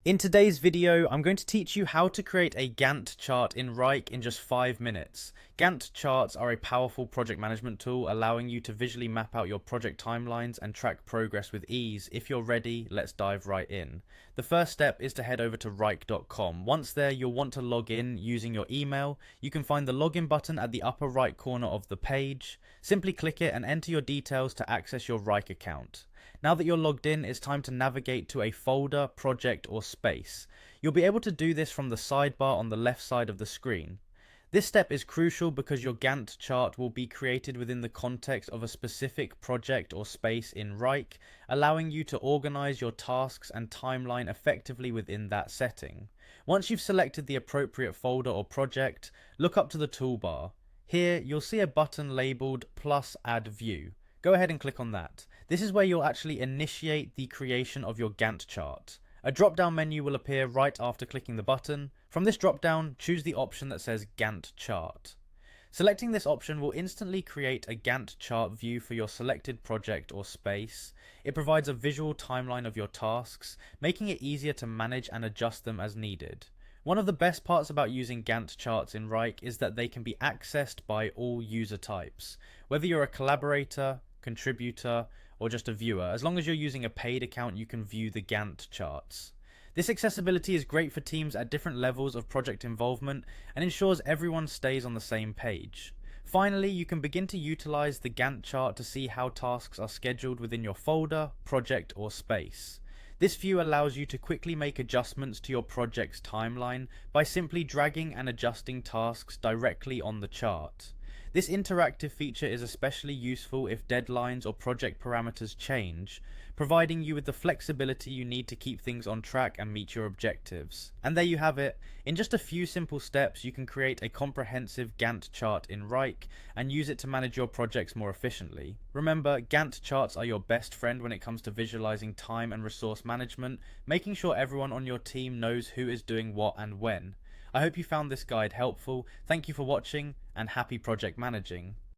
In today's video, I'm going to teach you how to create a Gantt chart in Wrike in just 5 minutes. Gantt charts are a powerful project management tool allowing you to visually map out your project timelines and track progress with ease. If you're ready, let's dive right in. The first step is to head over to Wrike.com. Once there, you'll want to log in using your email. You can find the login button at the upper right corner of the page. Simply click it and enter your details to access your Wrike account. Now that you're logged in, it's time to navigate to a folder, project, or space. You'll be able to do this from the sidebar on the left side of the screen. This step is crucial because your Gantt chart will be created within the context of a specific project or space in Wrike, allowing you to organize your tasks and timeline effectively within that setting. Once you've selected the appropriate folder or project, look up to the toolbar. Here, you'll see a button labeled plus add view. Go ahead and click on that. This is where you'll actually initiate the creation of your Gantt chart. A drop-down menu will appear right after clicking the button. From this drop-down, choose the option that says Gantt chart. Selecting this option will instantly create a Gantt chart view for your selected project or space. It provides a visual timeline of your tasks, making it easier to manage and adjust them as needed. One of the best parts about using Gantt charts in Wrike is that they can be accessed by all user types. Whether you're a collaborator, contributor, or just a viewer, as long as you're using a paid account, you can view the Gantt charts. This accessibility is great for teams at different levels of project involvement and ensures everyone stays on the same page. Finally, you can begin to utilize the Gantt chart to see how tasks are scheduled within your folder, project, or space. This view allows you to quickly make adjustments to your project's timeline by simply dragging and adjusting tasks directly on the chart. This interactive feature is especially useful if deadlines or project parameters change, providing you with the flexibility you need to keep things on track and meet your objectives. And there you have it. In just a few simple steps, you can create a comprehensive Gantt chart in Wrike and use it to manage your projects more efficiently. Remember, Gantt charts are your best friend when it comes to visualizing time and resource management, making sure everyone on your team knows who is doing what and when. I hope you found this guide helpful. Thank you for watching and happy project managing.